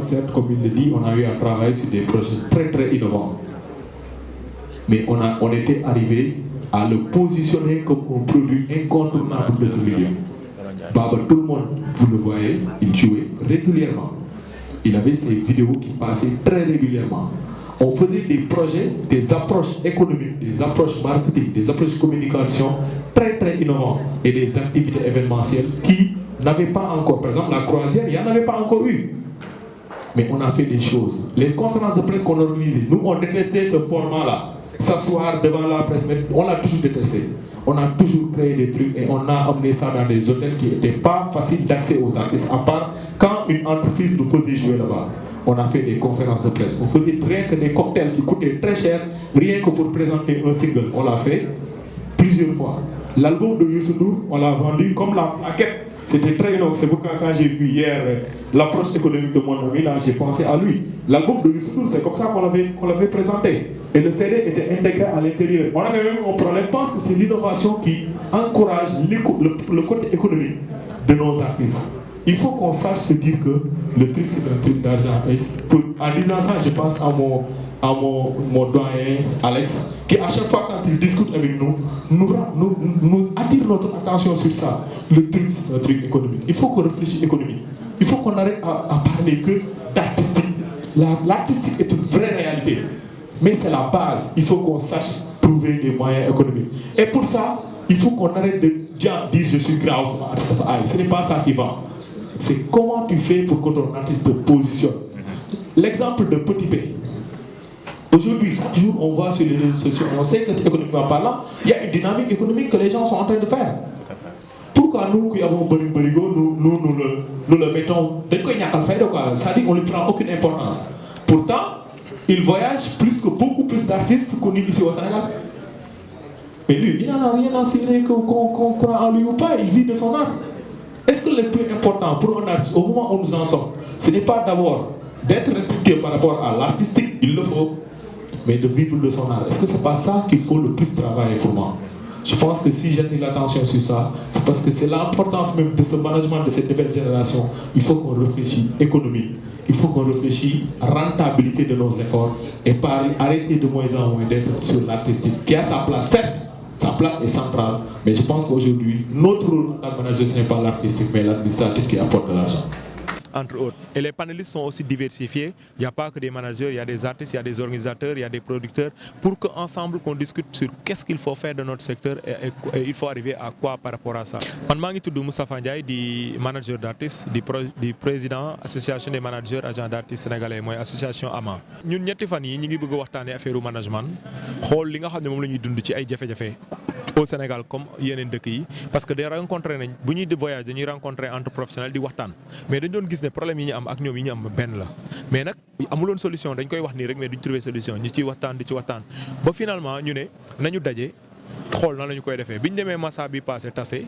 certes, comme il le dit, on a eu à travailler sur des projets très très innovants. Mais on était arrivé à le positionner comme un produit incontournable de ce milieu. Baba, tout le monde, vous le voyez, il jouait régulièrement. Il avait ses vidéos qui passaient très régulièrement. On faisait des projets, des approches économiques, des approches marketing, des approches communication très très innovantes et des activités événementielles qui n'avaient pas encore, par exemple la croisière, il n'y en avait pas encore eu. Mais on a fait des choses. Les conférences de presse qu'on organisait, nous on détestait ce format-là. S'asseoir devant la presse, mais on l'a toujours détesté. On a toujours créé des trucs et on a amené ça dans des hôtels qui n'étaient pas faciles d'accès aux artistes, à part quand une entreprise nous faisait jouer là-bas. On a fait des conférences de presse. On faisait rien que des cocktails qui coûtaient très cher, rien que pour présenter un single. On l'a fait plusieurs fois. L'album de Youssou Ndour, on l'a vendu comme la plaquette. C'était très énorme. C'est pourquoi quand j'ai vu hier l'approche économique de mon ami, là, j'ai pensé à lui. L'album de Youssou Ndour, c'est comme ça qu'on l'avait présenté. Et le CD était intégré à l'intérieur. On avait même un problème. Je pense que c'est l'innovation qui encourage le côté économique de nos artistes. Il faut qu'on sache se dire que le truc c'est un truc d'argent. En disant ça, je pense à mon doyen Alex, qui à chaque fois quand il discute avec nous attire notre attention sur ça. Le truc c'est un truc économique. Il faut qu'on réfléchisse économique. Il faut qu'on arrête à parler que d'artistique. L'artistique est une vraie réalité. Mais c'est la base. Il faut qu'on sache trouver des moyens économiques. Et pour ça, il faut qu'on arrête de dire je suis grave. Ce n'est pas ça qui va. C'est comment tu fais pour que ton artiste te positionne. L'exemple de Petit P. Aujourd'hui, chaque jour, on voit sur les réseaux sociaux, on sait que économiquement parlant, il y a une dynamique économique que les gens sont en train de faire. Pourquoi nous qui avons Barigo, nous le mettons, c'est-à-dire qu'on ne lui prend aucune importance. Pourtant, il voyage beaucoup plus d'artistes connus ici au Sénégal. Mais lui, il n'en a rien à cirer qu'on croit en lui ou pas, il vit de son art. Est-ce que le plus important pour un artiste, au moment où nous en sommes, ce n'est pas d'abord d'être respecté par rapport à l'artistique, il le faut, mais de vivre de son art. Est-ce que ce n'est pas ça qu'il faut le plus travailler pour moi? Je pense que si j'attire l'attention sur ça, c'est parce que c'est l'importance même de ce management de cette nouvelle génération. Il faut qu'on réfléchisse économie, il faut qu'on réfléchisse rentabilité de nos efforts et arrêter de moins en moins d'être sur l'artistique, qui a sa place, certes. Sa place est centrale, mais je pense qu'aujourd'hui, notre rôle en tant que manager, ce n'est pas l'artistique, mais l'administratif qui apporte de l'argent. Entre autres. Et les panélistes sont aussi diversifiés. Il n'y a pas que des managers, il y a des artistes, il y a des organisateurs, il y a des producteurs, pour qu'ensemble, qu'on discute sur qu'est-ce qu'il faut faire dans notre secteur et il faut arriver à quoi par rapport à ça. Je suis Moustapha Ndiaye, di manager d'artistes, di président association des managers agents d'artistes sénégalais, moi association AMA. Ñun ñetti fan yi ñi ngi bëgg waxtané affaire management, xol li nga xamné mom lañuy dund ci ay jafé-jafé au Sénégal comme yeneen dëkk yi parce que day rencontrer nañ bu ñuy di voyage dañuy rencontrer entre professionnels di waxtaan mais dañ doon gis ne problème yi ñu am ak ñoom yi ñu am benn la mais nag amuloon solution dañ koy wax nii rek mais duñ trouver solution ñu ciy waxtaan di ci waxtaan ba finalement ñu ne nañu daje xool na la ñu koy defee bi ñu demee Massa bi passé tase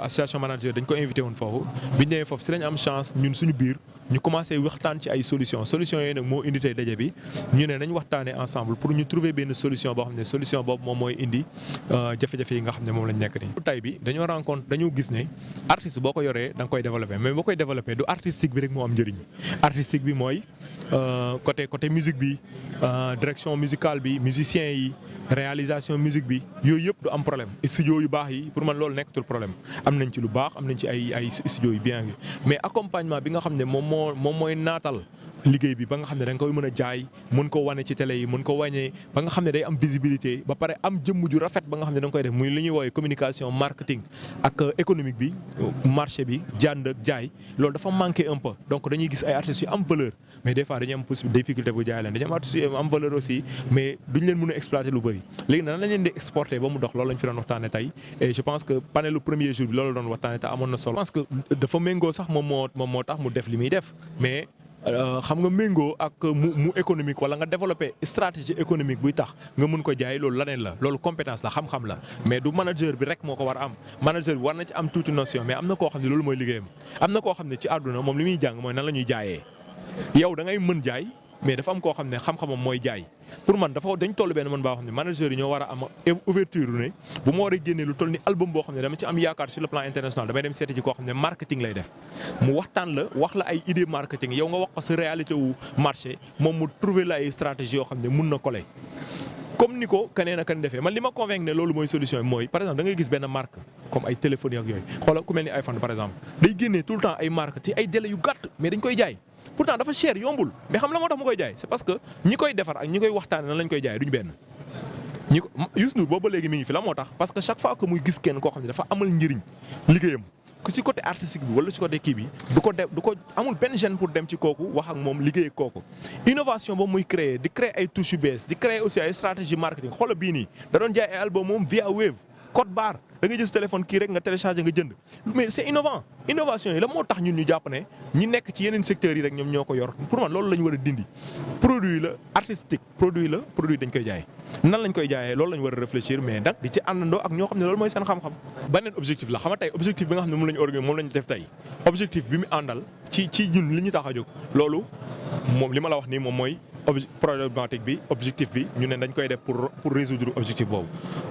association manager dañ ko invité woon foofu bi ñu demee foofu si lañ am chance ñun suñu biir ñu commencé waxtaan ci ay solutions yooyu nag moo indi tey daje bi ñu ne nañ waxtaanee ensemble pour ñu trouver benn solution boo xam ne solution boobu moom mooy indi jafe-jafe yi nga xam ne moom lañ nekk nii. tey bi dañoo gis ne artiste boo ko yoree da nga koy développé mais boo koy développé du artistique bi rek moo am njëriñ artistique bi mooy côté musique bi direction musicale bi musiciens yi réalisation musique bi yooyu yëpp du am problème studio yu baax yi pour man loolu nekkatul problème am nañ ci lu baax am nañ ci ay studio yu bien mais accompagnement bi nga xam ne moom mooy naatal liggéey bi ba nga xam ne da nga koy mën a jaay mën ko wane ci télé yi mën ko wàññee ba nga xam ne day am visibilité ba pare am jëmm ju rafet ba nga xam ne da nga koy def muy li ñuy woowee communication marketing ak économique bi marché bi jànd ak jaay loolu dafa manqué un peu donc dañuy gis ay artistes yu am valeur mais des fois dañuy am difficulté bu jaay leen dañuy am artistes yu am valeur aussi mais duñ leen mën a exploiter lu bëri léegi nan lañ leen di exporter ba mu dox loolu lañ fi doon waxtaane tey et je pense que panel lu premier jour bi loolu doon waxtaane te amoon na solo. Je pense que dafa méngoo sax moom moo tax mu def li muy def mais xam nga méngoo ak mu économique wala nga développer stratégie économique buy tax nga mën ko jaay loolu laneen la loolu compétence la xam-xam la mais du manager bi rek moo ko war a am manager bi war na ci am tuuti notion mais am na koo xam ne loolu mooy liggéeyam am na koo xam ne ci àdduna moom li muy jàng mooy nan la ñuy jaayee yow da ngay mën jaay mais dafa am koo xam ne xam-xamam mooy jaay pour man dañ toll benn mën baa xam ne manager yi ñoo war a am ouverture ne bu ma war a génnee lu toll ni album boo xam ne dama ci am yaakaar sur le plan international damay dem seeti ci koo xam ne marketing lay def mu waxtaan la wax la ay idée marketing yow nga wax ko sa réalité wu marché moom mu trouver la ay stratégie yoo xam ne mun na coller comme ni ko keneen ak kan defee man li ma convaincre ne loolu mooy solution bi mooy par exemple da ngay gis benn marque comme ay téléphones ak yooyu xoolal ku mel ni iPhone par exemple day génnee tout le temps ay marque ci ay délais yu gàtt mais dañ koy jaay pourtant dafa cher yombul mais xam la moo tax mu koy jaay c'est parce que ñi koy defar ak ñi koy waxtaane nan lañ koy jaay duñu benn ñi ko Youssou Ndour boobu ba léegi mi ngi fi la moo tax parce que chaque fois que muy gis kenn koo xam ne dafa amal njëriñ liggéeyam ku ci côté artistique bi wala ci côté kii bi du ko amul benn gêne pour dem ci kooku wax ak moom liggéey ak kooku innovation boobu muy créer di créer ay touches yu bees di créer aussi ay stratégie marketing xoolal bii nii da doon jaay ay album moom via Wave code barre da nga gis téléphone kii rek nga télécharger nga jënd mais c'est innovant innovation yi la moo tax ñun ñu jàpp ne ñi nekk ci yeneen secteurs yi rek ñoom ñoo ko yor pour man loolu la ñu war a dindi produit la artistique produit dañ koy jaay nan lañ koy jaayee loolu la ñu war a réfléchir mais nag di ci àndandoo ak ñoo xam ne loolu mooy seen xam-xam beneen objectif la xam nga tey objectif bi nga xam ne moom la ñu organiser moom la ñu def tey objectif bi mu àndal ci ñun li ñu tax a jóg loolu moom li ma la wax nii moom mooy problématique bi objectif bi ñu ne dañ koy def pour résoudre objectif boobu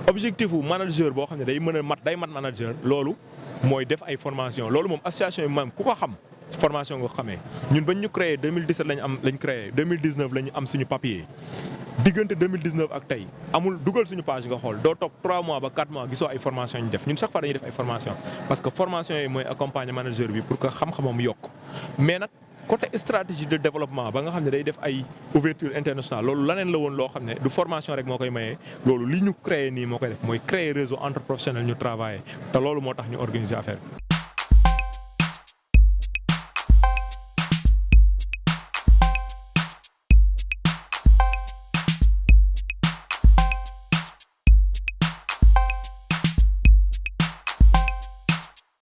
objectif wu manager boo xam ne day mat manager loolu mooy def ay formation loolu moom association yi maam ku ko xam formation nga ko xamee ñun bañ ñu créé 2017 lañ créé 2019 la ñu am suñu papier diggante 2019 ak tey amul dugal suñu page nga xool doo toog 3 mois ba 4 mois gisoo ay formation ñu def ñun chaque fois dañuy def ay formation parce que formation yi mooy accompagner manager bi pour que xam-xamam yokk mais nag côté stratégie de développement ba nga xam ne day def ay ouverture internationale loolu laneen la woon loo xam ne du formation rek moo koy mayee loolu li ñu créé nii moo koy def mooy créer réseau entre professionnels ñu travailler te loolu moo tax ñu organiser affaire bi